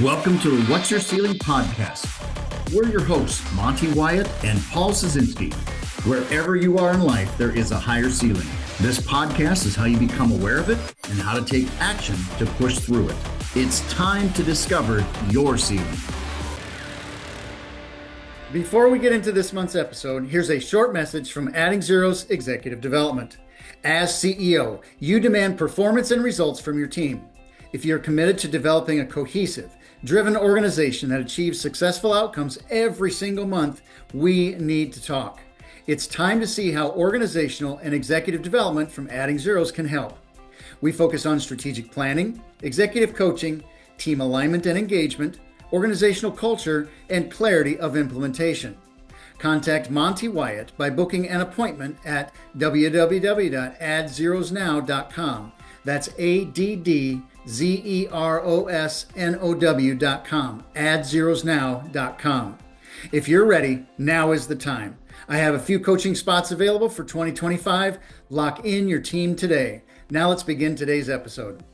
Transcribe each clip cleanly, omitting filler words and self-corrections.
Welcome to the What's Your Ceiling podcast. We're your hosts, Monte Wyatt and Paul Szynski. Wherever you are in life, there is a higher ceiling. This podcast is how you become aware of it and how to take action to push through it. It's time to discover your ceiling. Before we get into this month's episode, here's a short message from Adding Zero's Executive Development. As CEO, you demand performance and results from your team. If you're committed to developing a cohesive, driven organization that achieves successful outcomes every single month, we need to talk. It's time to see how organizational and executive development from Adding Zeros can help. We focus on strategic planning, executive coaching, team alignment and engagement, organizational culture, and clarity of implementation. Contact Monte Wyatt by booking an appointment at www.addZerosNow.com. That's ADDZEROSNOW.com, AddZerosNow.com. If you're ready, now is the time. I have a few coaching spots available for 2025. Lock in your team today. Now let's begin today's episode.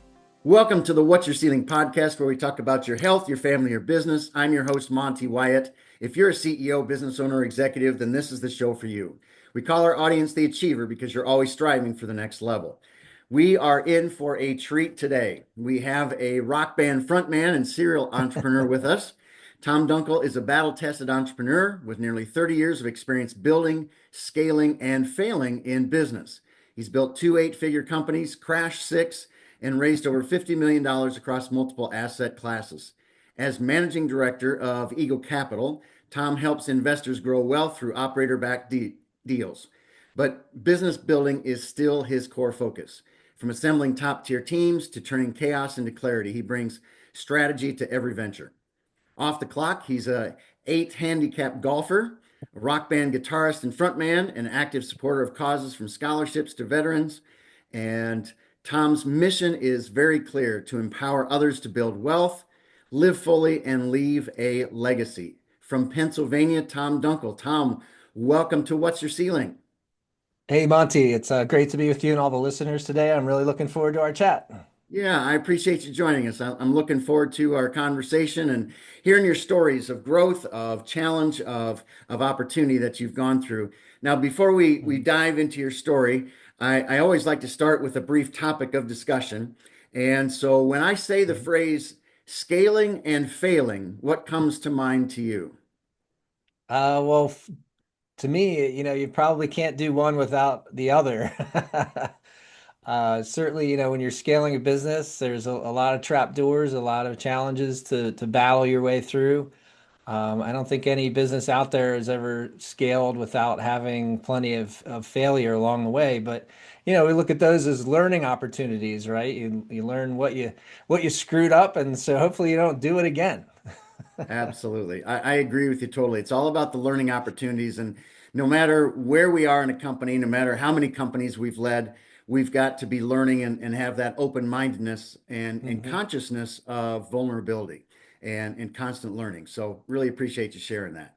Welcome to the What's Your Ceiling podcast, where we talk about your health, your family, your business. I'm your host, Monte Wyatt. If you're a CEO, business owner, or executive, then this is the show for you. We call our audience the achiever because you're always striving for the next level. We are in for a treat today. We have a rock band frontman and serial entrepreneur with us. Tom Dunkel is a battle-tested entrepreneur with nearly 30 years of experience building, scaling, and failing in business. He's built 2 8-figure companies, crashed 6, and raised over $50 million across multiple asset classes. As managing director of Eagle Capital, Tom helps investors grow wealth through operator-backed deals. But business building is still his core focus. From assembling top-tier teams to turning chaos into clarity, he brings strategy to every venture. Off the clock, he's a 8 handicap golfer, a rock band guitarist and frontman, an active supporter of causes from scholarships to veterans. And Tom's mission is very clear: to empower others to build wealth, live fully, and leave a legacy. From Pennsylvania, Tom Dunkel. Tom, welcome to What's Your Ceiling? Hey, Monty, it's great to be with you and all the listeners today. I'm really looking forward to our chat. Yeah, I appreciate you joining us. I'm looking forward to our conversation and hearing your stories of growth, of challenge, of opportunity that you've gone through. Now, before we dive into your story, I always like to start with a brief topic of discussion. And so when I say the phrase scaling and failing, what comes to mind to you? Well, to me, you probably can't do one without the other. Certainly, when you're scaling a business, there's a lot of trap doors, a lot of challenges to battle your way through. I don't think any business out there has ever scaled without having plenty of failure along the way. But we look at those as learning opportunities, right? You learn what you screwed up, and so hopefully you don't do it again. Absolutely. I agree with you totally. It's all about the learning opportunities. And no matter where we are in a company, no matter how many companies we've led, we've got to be learning and have that open-mindedness and Mhm. consciousness of vulnerability and constant learning. So really appreciate you sharing that.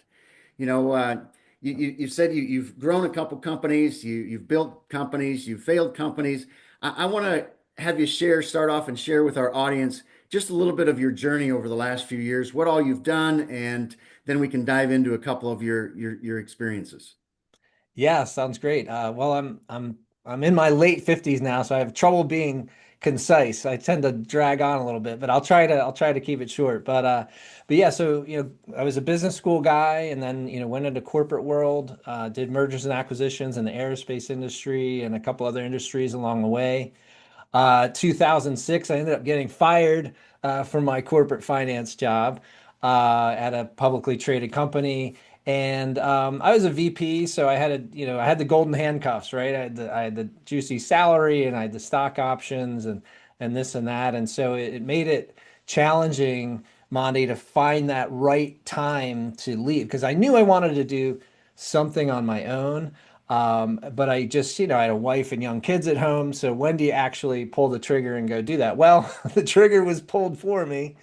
You know, you said you've grown a couple companies, you've built companies, you've failed companies. I want to have you start off and share with our audience just a little bit of your journey over the last few years, what all you've done, and then we can dive into a couple of your experiences. Yeah, sounds great. Well, I'm in my late 50s now, so I have trouble being concise. I tend to drag on a little bit, but I'll try to keep it short. But yeah, so I was a business school guy, and then went into corporate world, did mergers and acquisitions in the aerospace industry and a couple other industries along the way. 2006, I ended up getting fired from my corporate finance job at a publicly traded company. And I was a VP, so I had the golden handcuffs, right? I had the juicy salary, and I had the stock options, and this and that. And so it made it challenging, Monty, to find that right time to leave, because I knew I wanted to do something on my own. But I just, I had a wife and young kids at home. So when do you actually pull the trigger and go do that? Well, the trigger was pulled for me.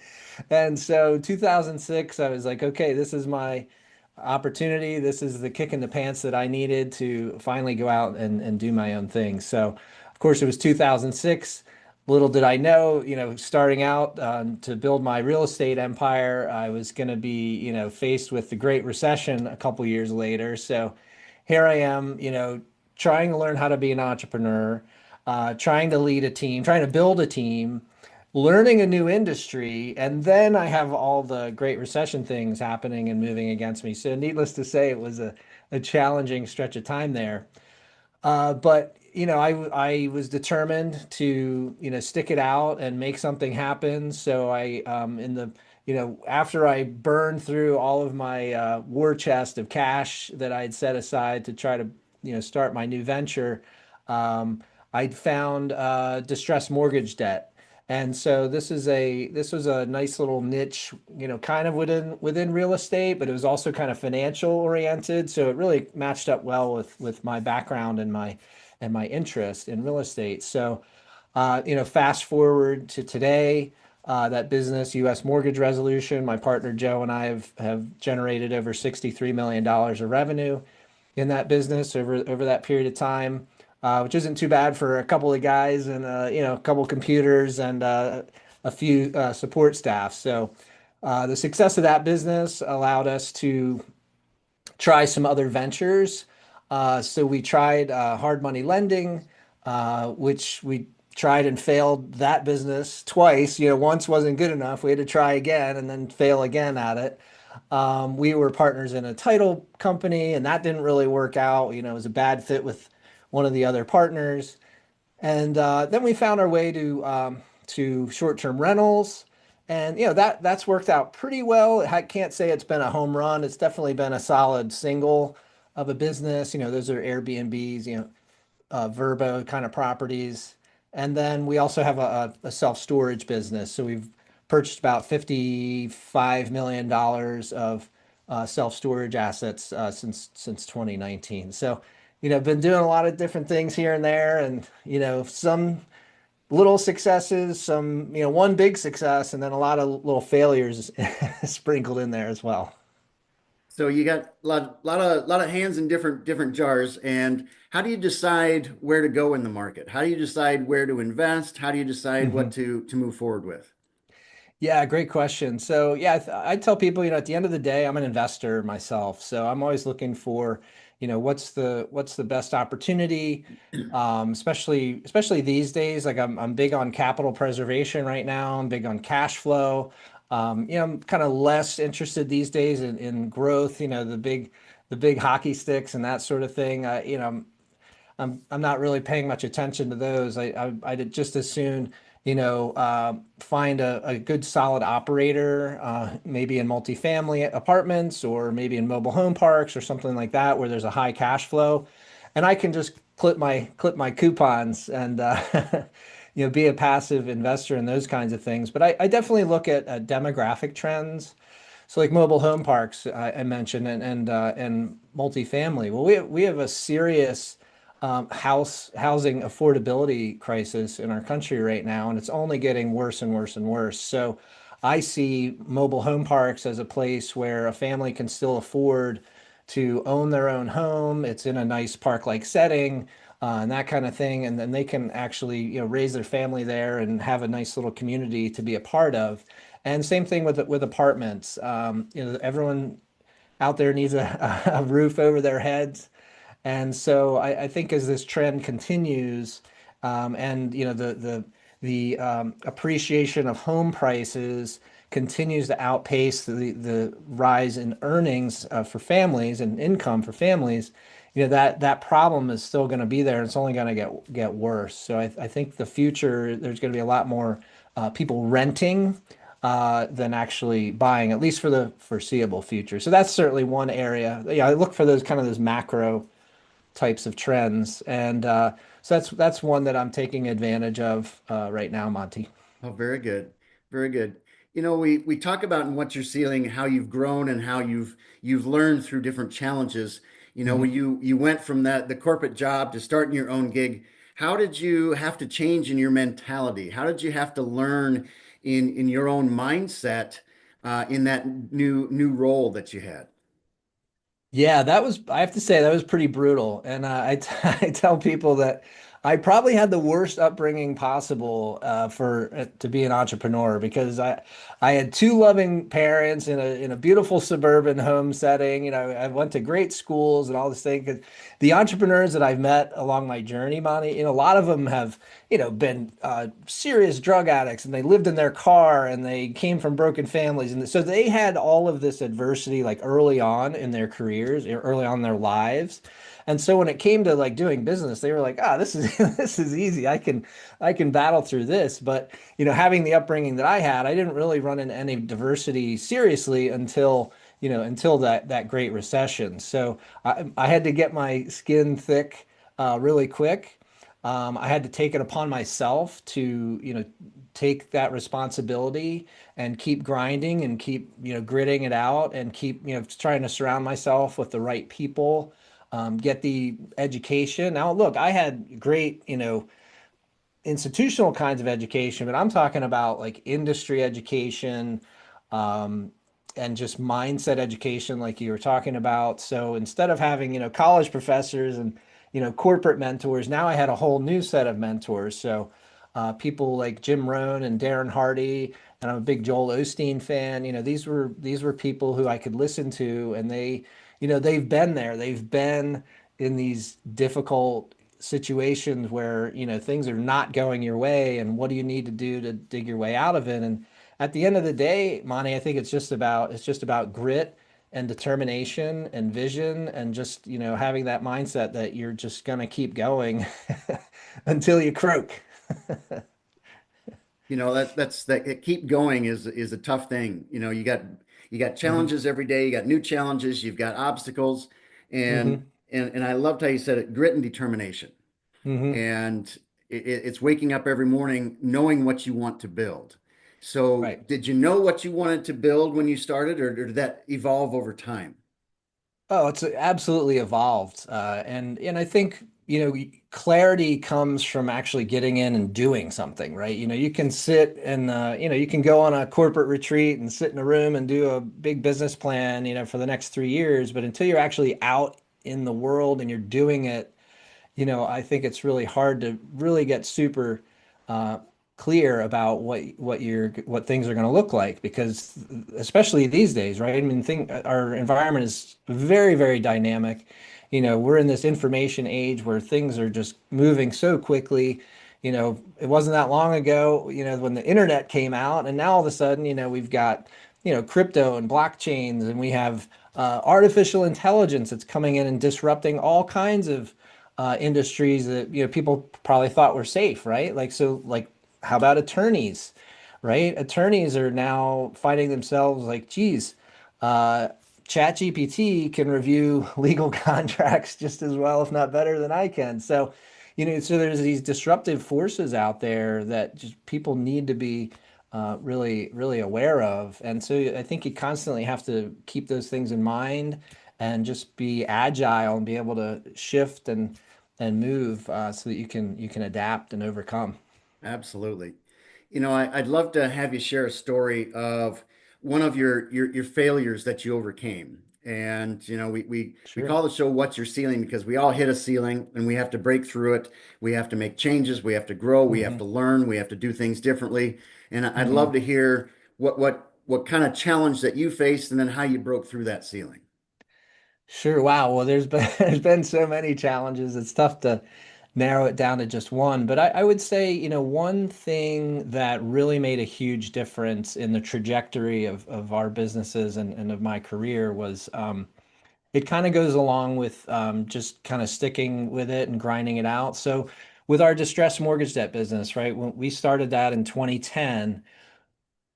And so 2006, I was like, okay, this is my opportunity. This is the kick in the pants that I needed to finally go out and do my own thing. So, of course, it was 2006. little did I know, starting out to build my real estate empire, I was going to be, faced with the Great Recession a couple years later. So here I am, trying to learn how to be an entrepreneur, trying to lead a team, trying to build a team, learning a new industry, and then I have all the Great Recession things happening and moving against me. So needless to say, it was a challenging stretch of time there. But I was determined to stick it out and make something happen. So I in the after I burned through all of my war chest of cash that I had set aside to try to start my new venture, I'd found distressed mortgage debt. And so this was a nice little niche, kind of within real estate, but it was also kind of financial oriented. So it really matched up well with my background and my interest in real estate. So fast forward to today, that business, U.S. mortgage resolution, my partner Joe and I have generated over $63 million of revenue in that business over that period of time, which isn't too bad for a couple of guys and a couple computers and a few support staff. So the success of that business allowed us to try some other ventures. So we tried hard money lending, which we tried and failed that business twice. Once wasn't good enough. We had to try again and then fail again at it. We were partners in a title company, and that didn't really work out. It was a bad fit with one of the other partners. And then we found our way to short-term rentals, and that's worked out pretty well. I can't say it's been a home run. It's definitely been a solid single of a business. Those are Airbnbs, Verbo kind of properties. And then we also have a self-storage business. So we've purchased about $55 million of self-storage assets since 2019. So, been doing a lot of different things here and there, and some little successes, some one big success, and then a lot of little failures sprinkled in there as well. So you got lot of hands in different jars. And how do you decide where to go in the market? How do you decide where to invest? How do you decide what Mhm. to move forward with? Yeah, great question. So, yeah, I tell people, at the end of the day, I'm an investor myself. So I'm always looking for, what's the best opportunity, especially these days. Like I'm big on capital preservation right now. I'm big on cash flow. I'm kind of less interested these days in growth, the big hockey sticks and that sort of thing. I'm not really paying much attention to those. I'd just as soon, find a good solid operator, maybe in multifamily apartments or maybe in mobile home parks or something like that where there's a high cash flow, and I can just clip my coupons and be a passive investor in those kinds of things. But I definitely look at demographic trends. So like mobile home parks I mentioned and multifamily. Well, we have a serious housing affordability crisis in our country right now, and it's only getting worse and worse and worse. So I see mobile home parks as a place where a family can still afford to own their own home. It's in a nice park-like setting, and that kind of thing, and then they can actually raise their family there and have a nice little community to be a part of. And same thing with apartments. Everyone out there needs a roof over their heads. And so I think as this trend continues, and the appreciation of home prices continues to outpace the rise in earnings for families and income for families, that problem is still going to be there, and it's only going to get worse. So I think the future there's going to be a lot more people renting than actually buying, at least for the foreseeable future. So that's certainly one area. Yeah, I look for those macro types of trends. And so that's one that I'm taking advantage of right now, Monte. Oh, very good. Very good. We talk about in what you're seeing, how you've grown and how you've learned through different challenges. When Mhm. you went from the corporate job to starting your own gig, how did you have to change in your mentality? How did you have to learn in your own mindset in that new role that you had? Yeah, I have to say, that was pretty brutal. And I tell people that I probably had the worst upbringing possible for to be an entrepreneur because I had two loving parents in a beautiful suburban home setting. You know, I went to great schools and all this thing. 'Cause the entrepreneurs that I've met along my journey, Monty, you know, a lot of them have, you know, been serious drug addicts and they lived in their car and they came from broken families, and so they had all of this adversity like early on in their careers, early on in their lives. And so when it came to like doing business, they were like, ah, this is this is easy. I can battle through this. But you know, having the upbringing that I had, I didn't really run into any diversity seriously until until that Great Recession. So I had to get my skin thick really quick. I had to take it upon myself to take that responsibility and keep grinding and keep gritting it out and keep trying to surround myself with the right people, get the education. Now, look, I had great, institutional kinds of education, but I'm talking about like industry education, um, and just mindset education, like you were talking about. So instead of having, college professors and, corporate mentors, now I had a whole new set of mentors. So people like Jim Rohn and Darren Hardy, and I'm a big Joel Osteen fan. You know, these were people who I could listen to, and they've been there. They've been in these difficult situations where things are not going your way, and what do you need to do to dig your way out of it. And at the end of the day, Monty, I think it's just about grit and determination and vision, and just having that mindset that you're just gonna keep going until you croak. That keep going is a tough thing. You got Hmm. challenges every day, you got new challenges, you've got obstacles, and Hmm. and I loved how you said it, grit and determination. Hmm. And it's waking up every morning knowing what you want to build. So, Right. did you know what you wanted to build when you started, or did that evolve over time? Oh, it's absolutely evolved, and I think clarity comes from actually getting in and doing something, right? You can sit and you can go on a corporate retreat and sit in a room and do a big business plan, for the next 3 years, but until you're actually out in the world and you're doing it, I think it's really hard to really get super uh, clear about what things are going to look like, because especially these days, right? I mean, our environment is very, very dynamic. We're in this information age where things are just moving so quickly. It wasn't that long ago, when the internet came out, and now all of a sudden, we've got, crypto and blockchains, and we have artificial intelligence that's coming in and disrupting all kinds of industries that people probably thought were safe, right? Like how about attorneys, right? Attorneys are now finding themselves like, geez, uh, Chat GPT can review legal contracts just as well, if not better than I can. So, so there's these disruptive forces out there that just people need to be really, really aware of. And so I think you constantly have to keep those things in mind and just be agile and be able to shift and move, so that you can adapt and overcome. Absolutely. I'd love to have you share a story of one of your failures that you overcame. And we Sure. call the show "What's Your Ceiling?" because we all hit a ceiling and we have to break through it. We have to make changes. We have to grow. We have Hmm. to learn. We have to do things differently. And I'd love Hmm. to hear what kind of challenge that you faced and then how you broke through that ceiling. Sure. Wow. Well, there's been there's been so many challenges. It's tough to narrow it down to just one. But I would say, one thing that really made a huge difference in the trajectory of our businesses and of my career was, it kind of goes along with, just kind of sticking with it and grinding it out. So with our distressed mortgage debt business, right? When we started that in 2010,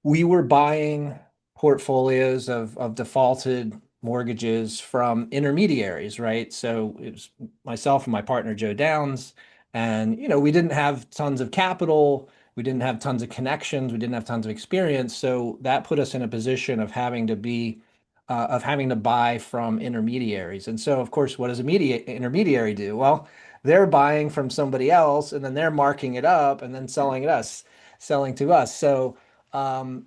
we were buying portfolios of defaulted mortgages from intermediaries, right? So it was myself and my partner, Joe Downs. And, we didn't have tons of capital. We didn't have tons of connections. We didn't have tons of experience. So that put us in a position of having to buy from intermediaries. And so, of course, what does a media intermediary do? Well, they're buying from somebody else and then they're marking it up and then selling to us. So, um,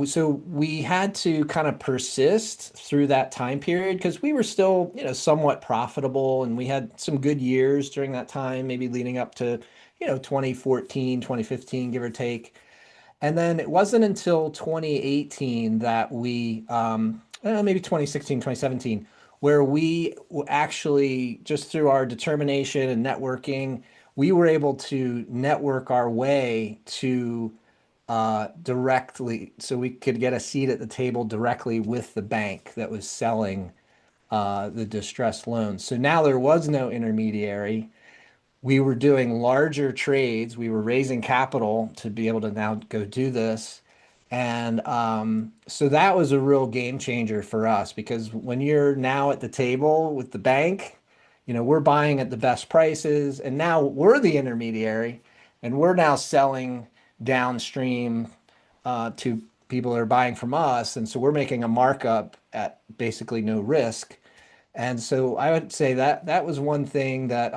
so we had to kind of persist through that time period because we were still, somewhat profitable and we had some good years during that time, maybe leading up to, 2014, 2015, give or take. And then it wasn't until 2018 that maybe 2016, 2017, where actually, just through our determination and networking, we were able to network our way to directly, so we could get a seat at the table directly with the bank that was selling the distressed loans. So now there was no intermediary. We were doing larger trades. We were raising capital to be able to now go do this. And so that was a real game changer for us because when you're now at the table with the bank, we're buying at the best prices, and now we're the intermediary, and we're now selling downstream to people that are buying from us. And so we're making a markup at basically no risk. And so I would say that that was one thing that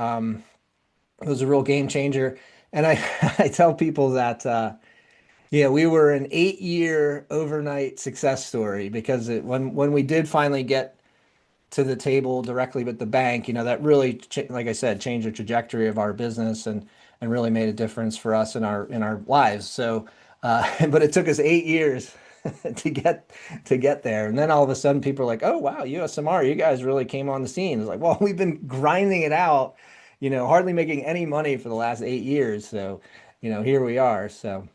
it was a real game changer. And I, I tell people that, yeah, we were an 8 year overnight success story because when we did finally get to the table directly with the bank, that really, like I said, changed the trajectory of our business and really made a difference for us in our lives. So, but it took us 8 years to get there, and then all of a sudden, people are like, "Oh wow, USMR, you guys really came on the scene." It's like, well, we've been grinding it out, hardly making any money for the last 8 years. So, here we are. So.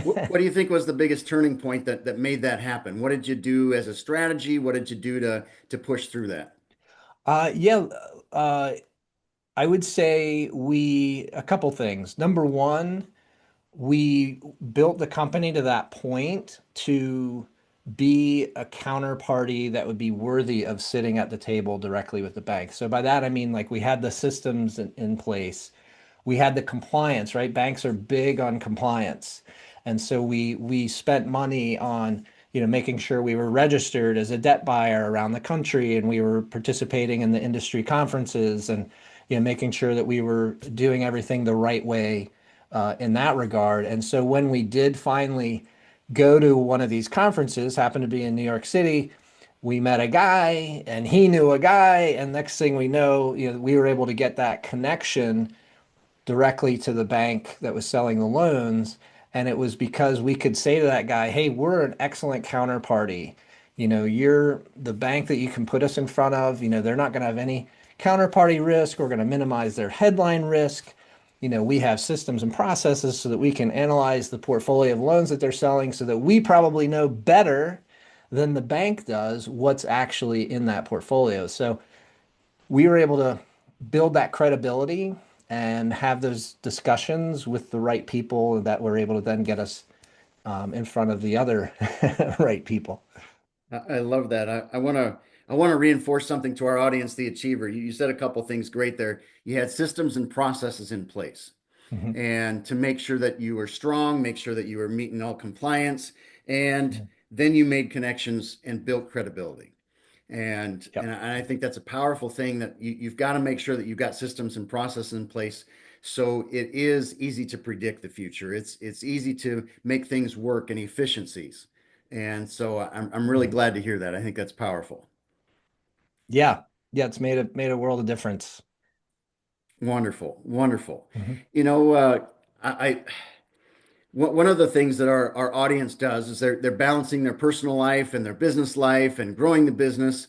What do you think was the biggest turning point that made that happen? What did you do as a strategy? What did you do to push through that? Yeah, uh, I would say a couple things. Number one, we built the company to that point to be a counterparty that would be worthy of sitting at the table directly with the bank. So by that I mean like we had the systems in place. We had the compliance, right? Banks are big on compliance. And so we spent money on, making sure we were registered as a debt buyer around the country and we were participating in the industry conferences and, making sure that we were doing everything the right way in that regard. And so when we did finally go to one of these conferences, happened to be in New York City, we met a guy and he knew a guy. And next thing we know, we were able to get that connection directly to the bank that was selling the loans. And it was because we could say to that guy, hey, we're an excellent counterparty. You're the bank that you can put us in front of. They're not going to have any counterparty risk. We're going to minimize their headline risk. We have systems and processes so that we can analyze the portfolio of loans that they're selling so that we probably know better than the bank does what's actually in that portfolio. So we were able to build that credibility and have those discussions with the right people that were able to then get us in front of the other right people. I love that. I want to reinforce something to our audience, the achiever. You said a couple things great there. You had systems and processes in place, Mhm. and to make sure that you were strong, make sure that you were meeting all compliance, and Mhm. then you made connections and built credibility. And Yep. and I think that's a powerful thing that you've got to make sure that you've got systems and processes in place so it is easy to predict the future. It's easy to make things work and efficiencies. And so I'm really Mhm. glad to hear that. I think that's powerful. Yeah. Yeah. It's made a world of difference. Wonderful, wonderful. Mhm. You know, I one of the things that our audience does is they're balancing their personal life and their business life and growing the business.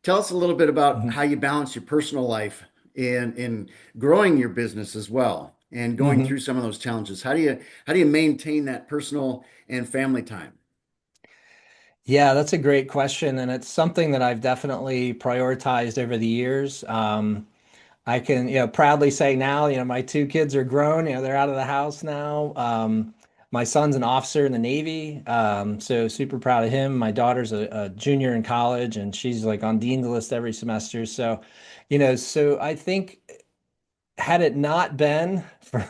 Tell us a little bit about Mhm. how you balance your personal life in growing your business as well and going Mhm. through some of those challenges. How do you maintain that personal and family time? Yeah, that's a great question, and it's something that I've definitely prioritized over the years. I can, proudly say now, my two kids are grown, they're out of the house now. My son's an officer in the Navy, so super proud of him. My daughter's a junior in college, and she's like on dean's list every semester. So, so I think had it not been for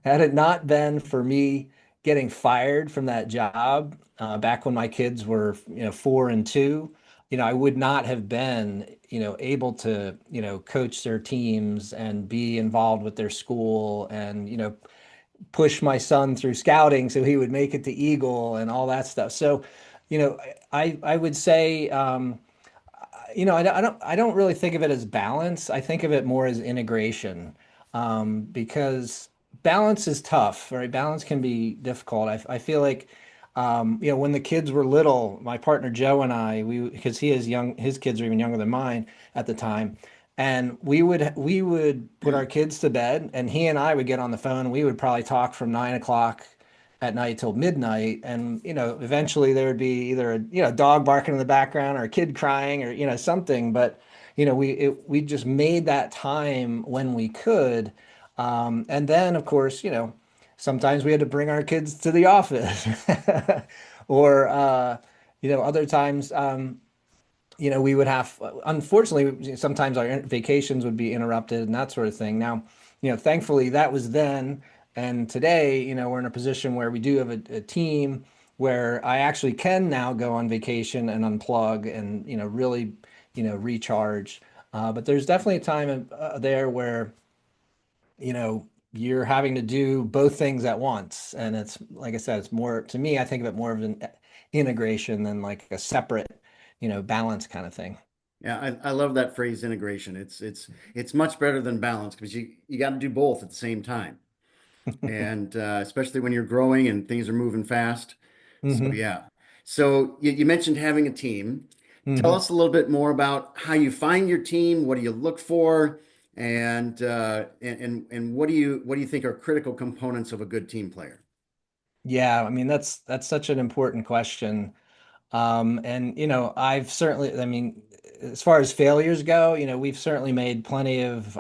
had it not been for me getting fired from that job back when my kids were 4 and 2, I would not have been able to coach their teams and be involved with their school and push my son through scouting so he would make it to Eagle and all that stuff. So, I would say, I don't really think of it as balance. I think of it more as integration, because balance is tough, right? Balance can be difficult. I feel like, when the kids were little, my partner Joe and I, because he is young, his kids are even younger than mine at the time, and we would put our kids to bed, and he and I would get on the phone. And we would probably talk from 9 o'clock at night till midnight, and eventually there would be either a dog barking in the background or a kid crying or something. But we just made that time when we could, and then of course sometimes we had to bring our kids to the office, or other times, we would have, unfortunately, sometimes our vacations would be interrupted and that sort of thing. Now, thankfully that was then. And today, we're in a position where we do have a team where I actually can now go on vacation and unplug and, really, recharge. But there's definitely a time there where, you're having to do both things at once. And it's, like I said, it's more, to me, I think of it more of an integration than like a separate, balance kind of thing. Yeah, I love that phrase integration. It's much better than balance because you got to do both at the same time. And especially when you're growing and things are moving fast. So hmm yeah. So you mentioned having a team. Tell hmm us a little bit more about how you find your team. What do you look for, and what do you think are critical components of a good team player? Yeah, I mean that's such an important question. And I've certainly, I mean, as far as failures go, we've certainly made plenty of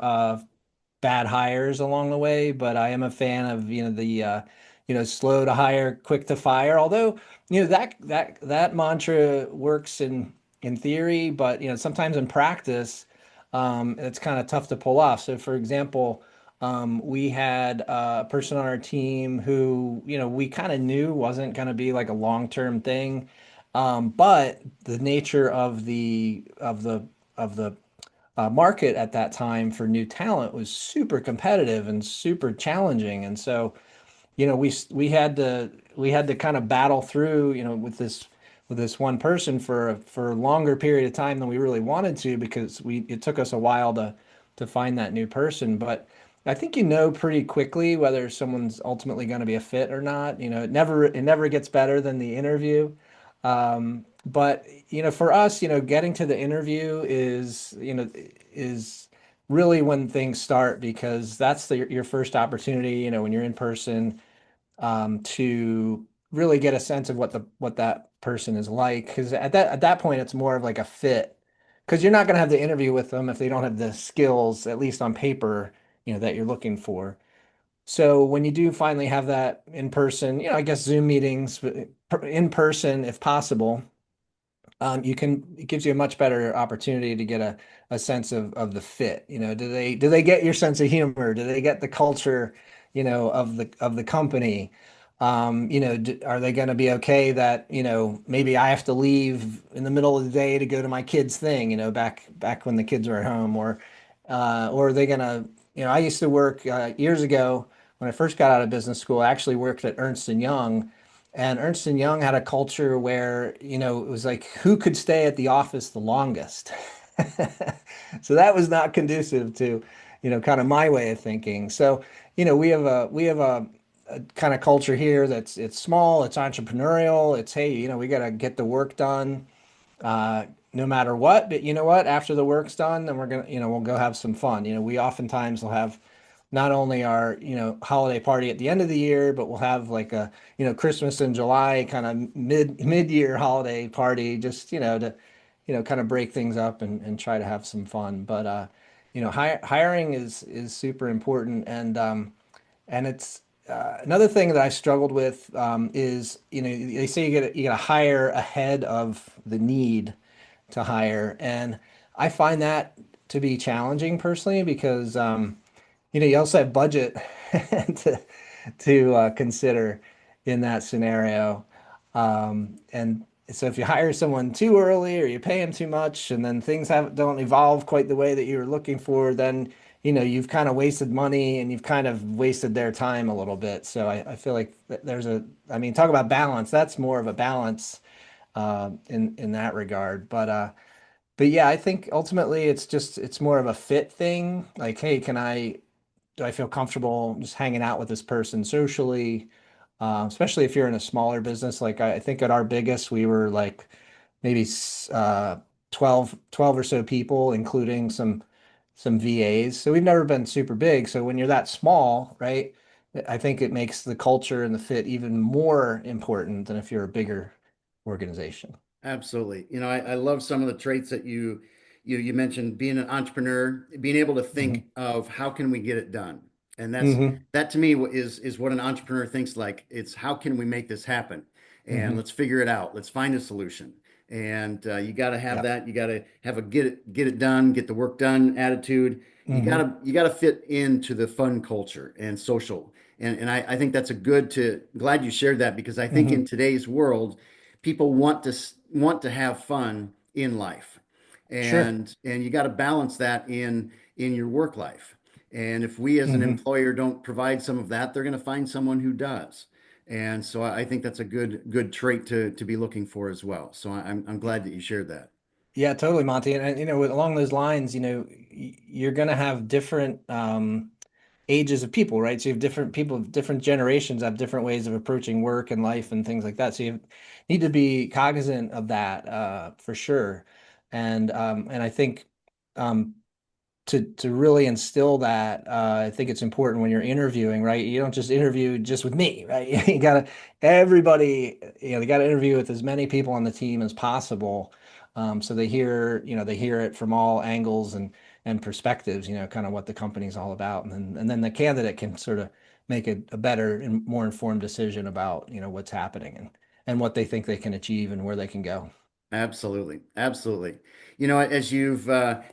bad hires along the way, but I am a fan of, the slow to hire, quick to fire. Although, that mantra works in theory, but sometimes in practice, it's kind of tough to pull off. So for example, we had a person on our team who, we kind of knew wasn't going to be like a long-term thing. But the nature of the market at that time for new talent was super competitive and super challenging. And so, we had to kind of battle through, with this one person for a longer period of time than we really wanted to, because it took us a while to find that new person. But I think pretty quickly whether someone's ultimately going to be a fit or not. It never gets better than the interview. But for us, getting to the interview is really when things start, because that's your first opportunity, when you're in person, to really get a sense of what that person is like. Because at that point, it's more of like a fit. Because you're not going to have the interview with them if they don't have the skills, at least on paper, that you're looking for. So when you do finally have that in person, I guess Zoom meetings, but in person if possible, it gives you a much better opportunity to get a sense of the fit. Do they get your sense of humor? Do they get the culture, of the company? Are they going to be okay that, maybe I have to leave in the middle of the day to go to my kid's thing, back when the kids were at home, or are they going to, I used to work years ago when I first got out of business school. I actually worked at Ernst and Young, and Ernst and Young had a culture where, it was like who could stay at the office the longest. So that was not conducive to, kind of my way of thinking. So, we have a kind of culture here it's small, it's entrepreneurial, it's, hey, we got to get the work done, no matter what. But you know what? After the work's done, then we'll go have some fun. We oftentimes will have not only our, holiday party at the end of the year, but we'll have like a, Christmas in July kind of mid-year holiday party, just, to, kind of break things up and try to have some fun. But, hiring is super important. And it's another thing that I struggled with, is, they say you gotta hire ahead of the need to hire. And I find that to be challenging personally, because you also have budget to consider in that scenario. And so if you hire someone too early, or you pay them too much, and then things don't evolve quite the way that you were looking for, then you've kind of wasted money and you've kind of wasted their time a little bit. So I feel like I mean, talk about balance. That's more of a balance in that regard. But yeah, I think ultimately it's more of a fit thing. Like, hey, do I feel comfortable just hanging out with this person socially? Especially if you're in a smaller business. Like I think at our biggest, we were like maybe 12 or so people, including some VAs. So we've never been super big. So when you're that small, right, I think it makes the culture and the fit even more important than if you're a bigger organization. Absolutely. I love some of the traits that you mentioned, being an entrepreneur, being able to think Hmm. of how can we get it done. And Hmm. that to me is what an entrepreneur thinks like. It's how can we make this happen? And Hmm. let's figure it out. Let's find a solution. And you got to have Yeah. that. You got to have a get it done, get the work done attitude. Hmm. You got to fit into the fun culture and social. And I think that's a good to glad you shared that because I think in Hmm. today's world people want to have fun in life, Sure. and you got to balance that in your work life. And if we as an Hmm. employer don't provide some of that, they're going to find someone who does. And so I think that's a good trait to be looking for as well. So I'm glad that you shared that. Yeah, totally, Monty. And along those lines, you're going to have different ages of people, right? So you have different people, different generations have different ways of approaching work and life and things like that. So you need to be cognizant of that for sure. And I think um, to really instill that, I think it's important when you're interviewing, right? You don't just interview just with me, right? You gotta everybody, they gotta interview with as many people on the team as possible, so they hear it from all angles and perspectives, kind of what the company's all about, and then the candidate can sort of make a better and more informed decision about what's happening and what they think they can achieve and where they can go. Absolutely. Absolutely. As you've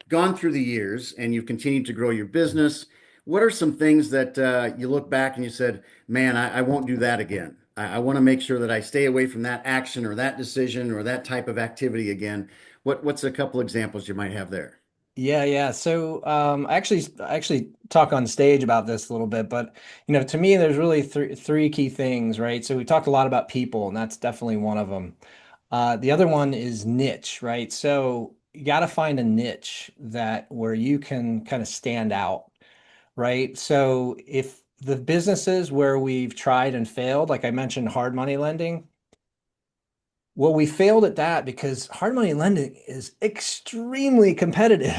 gone through the years and you've continued to grow your business, what are some things that you look back and you said, man, I won't do that again. I want to make sure that I stay away from that action or that decision or that type of activity again. What's a couple examples you might have there? Yeah, yeah. So I actually talk on stage about this a little bit, but to me, there's really three key things, right? So we talked a lot about people, and that's definitely one of them. The other one is niche, right? So you got to find a niche that where you can kind of stand out, right? So if the businesses where we've tried and failed, like I mentioned, hard money lending. Well, we failed at that because hard money lending is extremely competitive.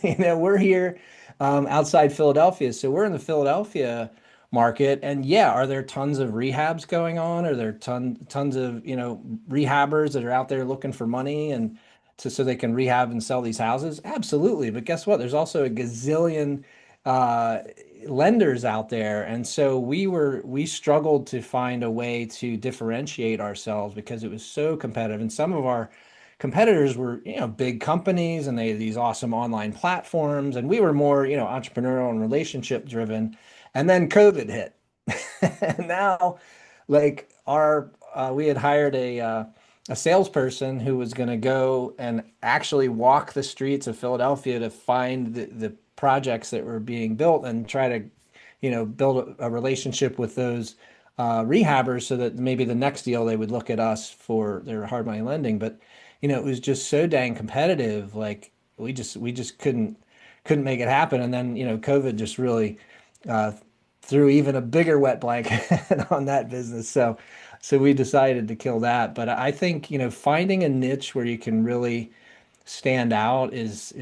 We're here outside Philadelphia, so we're in the Philadelphia market, and yeah, are there tons of rehabs going on? Are there tons of rehabbers that are out there looking for money and so they can rehab and sell these houses? Absolutely, but guess what? There's also a gazillion uh, lenders out there, and so we struggled to find a way to differentiate ourselves because it was so competitive. And some of our competitors were big companies and they had these awesome online platforms, and we were more entrepreneurial and relationship driven. And then COVID hit. And now, like our we had hired a salesperson who was going to go and actually walk the streets of Philadelphia to find the projects that were being built and try to build a relationship with those rehabbers so that maybe the next deal they would look at us for their hard money lending. But it was just so dang competitive. Like we just couldn't make it happen. And then COVID just really uh, threw even a bigger wet blanket on that business. So we decided to kill that. But I think finding a niche where you can really stand out is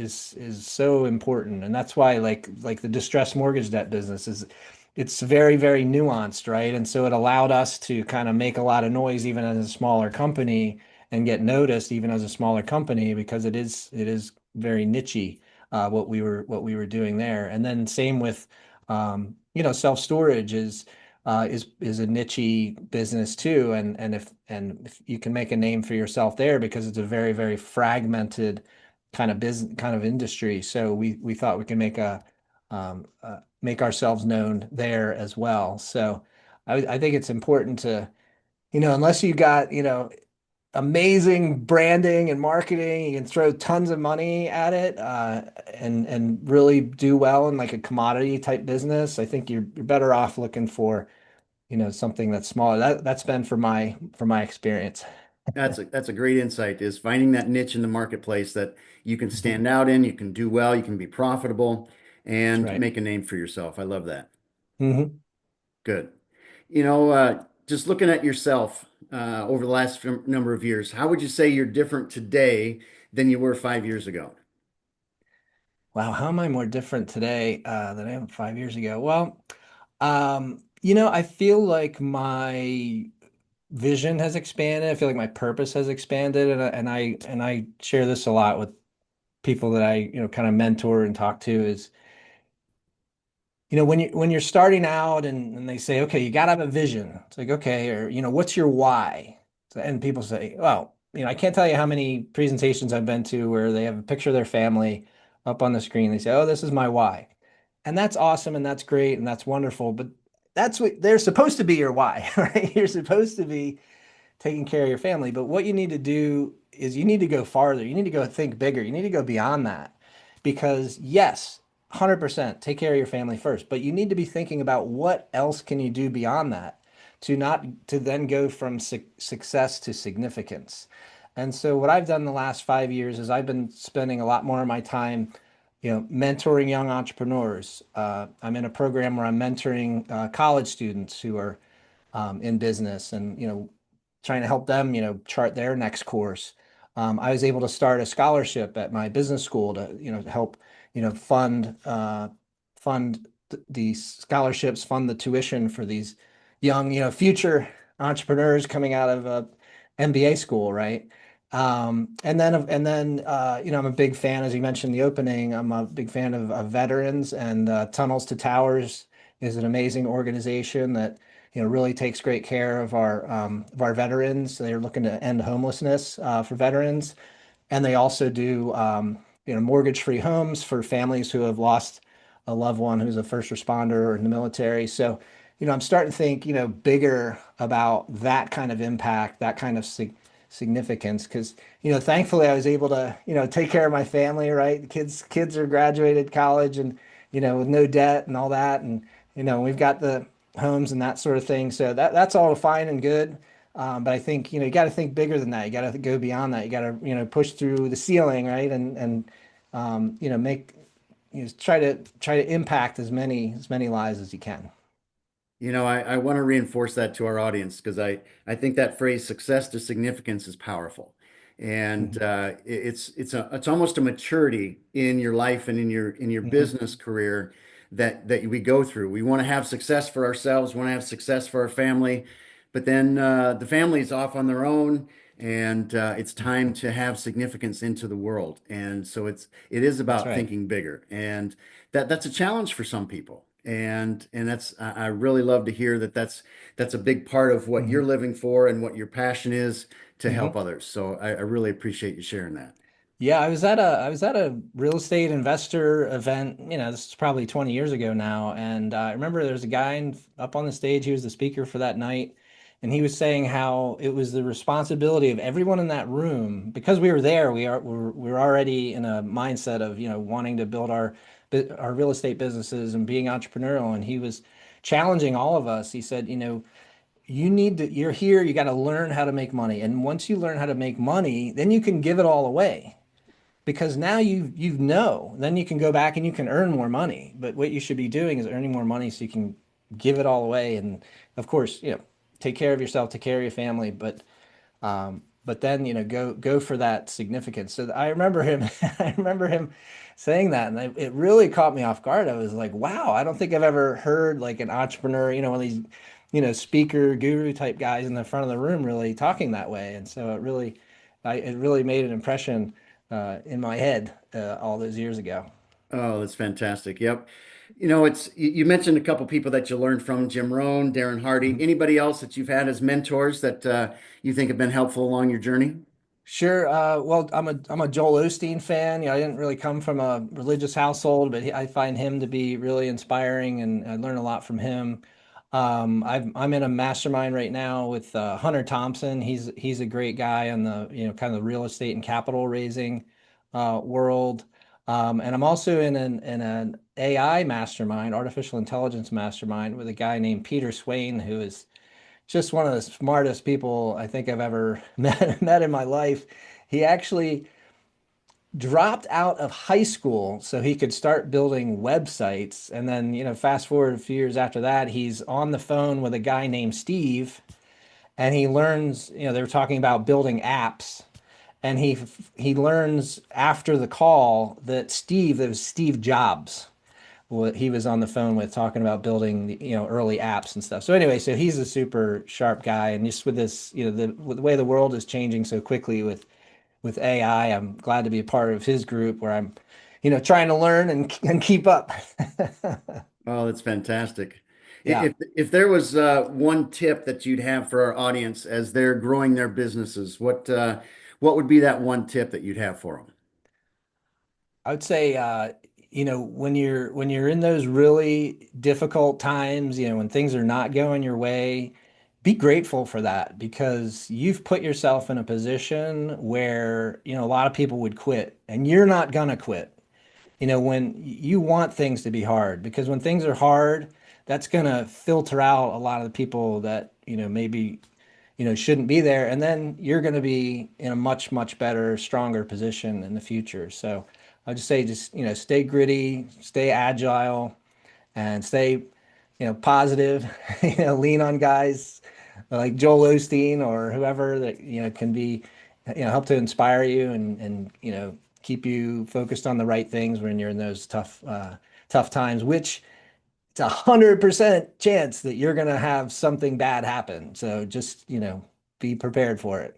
so important, and that's why like the distressed mortgage debt business is it's very very nuanced, right? And so it allowed us to kind of make a lot of noise even as a smaller company and get noticed even as a smaller company because it is very nichey, what we were doing there. And then same with self storage is a nichey business too, and if you can make a name for yourself there because it's a very very fragmented kind of business kind of industry. So we thought we can make ourselves known there as well. So I think it's important to unless you got amazing branding and marketing. You can throw tons of money at it, and really do well in like a commodity type business. I think you're better off looking for, something that's smaller. That's been for my experience. That's a great insight, is finding that niche in the marketplace that you can Mhm. stand out in, you can do well, you can be profitable That's and right. make a name for yourself. I love that. Hmm. Good. Just looking at yourself over the last number of years, how would you say you're different today than you were 5 years ago? Wow, how am I more different today than I am 5 years ago? Well, I feel like my vision has expanded. I feel like my purpose has expanded, and I share this a lot with people that I, kind of mentor and talk to is, when you're starting out and they say, okay, you got to have a vision. It's like, okay, or, what's your why? And people say, well, I can't tell you how many presentations I've been to where they have a picture of their family up on the screen. They say, oh, this is my why. And that's awesome and that's great and that's wonderful, but that's what they're supposed to be your why, right? You're supposed to be taking care of your family. But what you need to do is you need to go farther. You need to go think bigger. You need to go beyond that. Because yes, 100% take care of your family first, but you need to be thinking about what else can you do beyond that to not to then go from success to significance. And so what I've done the last 5 years is I've been spending a lot more of my time, mentoring young entrepreneurs. I'm in a program where I'm mentoring college students who are in business, and trying to help them chart their next course. I was able to start a scholarship at my business school to help fund these scholarships, fund the tuition for these young future entrepreneurs coming out of a MBA school, right? And then I'm a big fan, as you mentioned in the opening. I'm a big fan of veterans, and Tunnels to Towers is an amazing organization that really takes great care of our veterans. They're looking to end homelessness for veterans, and they also do mortgage-free homes for families who have lost a loved one who's a first responder or in the military. So, I'm starting to think bigger about that kind of impact, that kind of significance, because thankfully I was able to take care of my family. Right, the kids are graduated college and with no debt and all that, and we've got the homes and that sort of thing. So that's all fine and good. But I think, you got to think bigger than that. You got to go beyond that. You got to, push through the ceiling, right? Make, try to impact as many lives as you can. I want to reinforce that to our audience because I think that phrase success to significance is powerful. And Mhm. it's almost a maturity in your life and in your Mhm. business career that we go through. We want to have success for ourselves, want to have success for our family, but then the family is off on their own, and it's time to have significance into the world. And so it is That's about right. thinking bigger, and that's a challenge for some people. And that's I really love to hear that that's a big part of what you're Mhm. living for and what your passion is to help Mhm. others. So I really appreciate you sharing that. Yeah, I was at a real estate investor event. This is probably 20 years ago now, and I remember there was a guy up on the stage. He was the speaker for that night, and he was saying how it was the responsibility of everyone in that room, because we were there. We're already in a mindset of wanting to build our real estate businesses and being entrepreneurial, and he was challenging all of us. He said, you're here. You got to learn how to make money, and once you learn how to make money, then you can give it all away, because now then you can go back and you can earn more money. But what you should be doing is earning more money so you can give it all away. And of course, take care of yourself, take care of your family, but then go for that significance. So I remember him I remember him saying that, and it really caught me off guard. I was like, wow, I don't think I've ever heard like an entrepreneur, one of these speaker guru type guys in the front of the room really talking that way. And so it really made an impression in my head all those years ago. Oh, that's fantastic. Yep. You mentioned a couple people that you learned from, Jim Rohn, Darren Hardy. Mhm. Anybody else that you've had as mentors that you think have been helpful along your journey? Sure. Well, I'm a Joel Osteen fan. I didn't really come from a religious household, but I find him to be really inspiring, and I learn a lot from him. I'm in a mastermind right now with Hunter Thompson. He's a great guy on the kind of the real estate and capital raising world. And I'm also in an AI mastermind, artificial intelligence mastermind, with a guy named Peter Swain, who is just one of the smartest people I think I've ever met in my life. He actually dropped out of high school so he could start building websites. And then, fast forward a few years after that, he's on the phone with a guy named Steve, and he learns, they were talking about building apps. And he learns after the call that was Steve Jobs, what he was on the phone with, talking about building early apps and stuff. So anyway, so he's a super sharp guy, and just with this, with the way the world is changing so quickly with AI, I'm glad to be a part of his group where I'm, trying to learn and keep up. Oh, that's fantastic. Yeah. If there was one tip that you'd have for our audience as they're growing their businesses, what would be that one tip that you'd have for them? I would say, when you're in those really difficult times, when things are not going your way, be grateful for that, because you've put yourself in a position where, a lot of people would quit, and you're not gonna quit. When you want things to be hard, because when things are hard, that's gonna filter out a lot of the people that, maybe, shouldn't be there. And then you're going to be in a much, much better, stronger position in the future. So I just say, stay gritty, stay agile, and stay, positive, lean on guys like Joel Osteen or whoever that, can be, help to inspire you and keep you focused on the right things when you're in those tough times, which it's 100% chance that you're going to have something bad happen. So just, be prepared for it.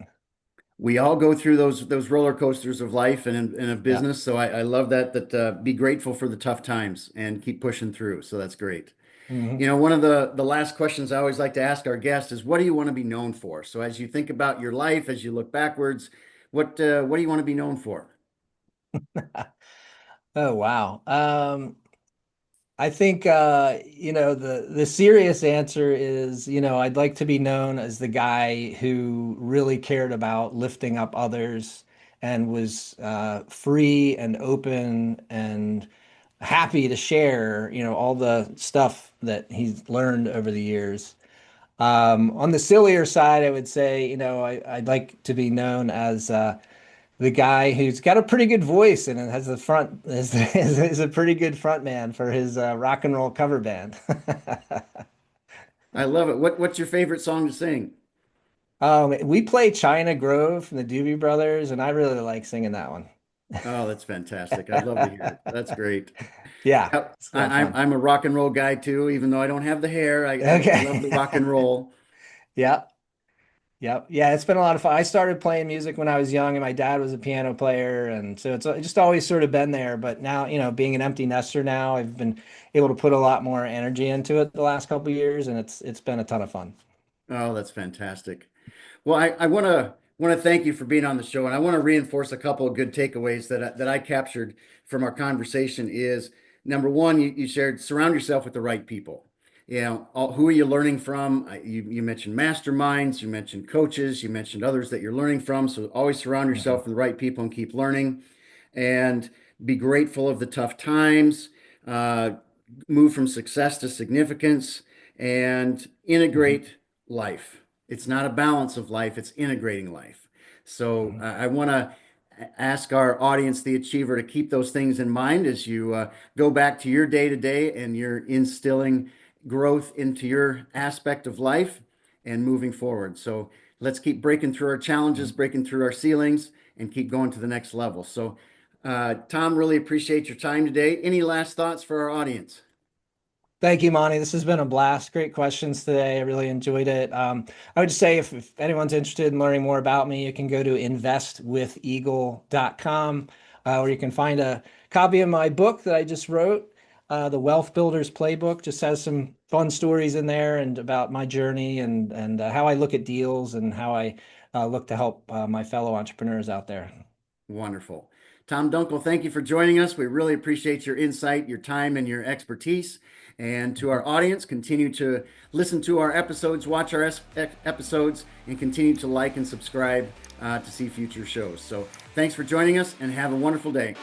We all go through those roller coasters of life and in a Yeah. business. So I love that be grateful for the tough times and keep pushing through. So that's great. Hmm. One of the last questions I always like to ask our guests is, what do you want to be known for? So as you think about your life, as you look backwards, what do you want to be known for? Oh, wow. I think the serious answer is, I'd like to be known as the guy who really cared about lifting up others and was free and open and happy to share, all the stuff that he's learned over the years. On the sillier side, I would say, I'd like to be known as the guy who's got a pretty good voice and has the front is a pretty good front man for his rock and roll cover band. I love it. What's your favorite song to sing? We play China Grove from the Doobie Brothers, and I really like singing that one. Oh, that's fantastic. I'd love to hear it. That's great. Yeah, Yeah, it's a lot of fun. I'm a rock and roll guy too, even though I don't have the hair. I love the Okay. rock and roll. Yeah. Yep. Yeah, it's been a lot of fun. I started playing music when I was young, and my dad was a piano player, and so it's just always sort of been there. But now, being an empty nester now, I've been able to put a lot more energy into it the last couple of years, and it's been a ton of fun. Oh, that's fantastic. Well, I want to thank you for being on the show, and I want to reinforce a couple of good takeaways that I captured from our conversation. Is number one, you shared surround yourself with the right people. Who are you learning from? You mentioned masterminds, you mentioned coaches, you mentioned others that you're learning from. So always surround yourself Mhm. with the right people and keep learning, and be grateful of the tough times. Uh, Move from success to significance, and Mhm. integrate life. It's not a balance of life, it's integrating life. So Mhm. I want to ask our audience, the achiever, to keep those things in mind as you go back to your day to day and you're instilling growth into your aspect of life and moving forward. So let's keep breaking through our challenges, Mhm. breaking through our ceilings, and keep going to the next level. So, Tom, really appreciate your time today. Any last thoughts for our audience? Thank you, Monty. This has been a blast. Great questions today. I really enjoyed it. I would just say if anyone's interested in learning more about me, you can go to investwitheagle.com, where you can find a copy of my book that I just wrote. The Wealth Builders Playbook just has some fun stories in there and about my journey and how I look at deals and how I look to help my fellow entrepreneurs out there. Wonderful. Tom Dunkel, thank you for joining us. We really appreciate your insight, your time, and your expertise. And to our audience, continue to listen to our episodes, watch our episodes, and continue to like and subscribe to see future shows. So thanks for joining us, and have a wonderful day.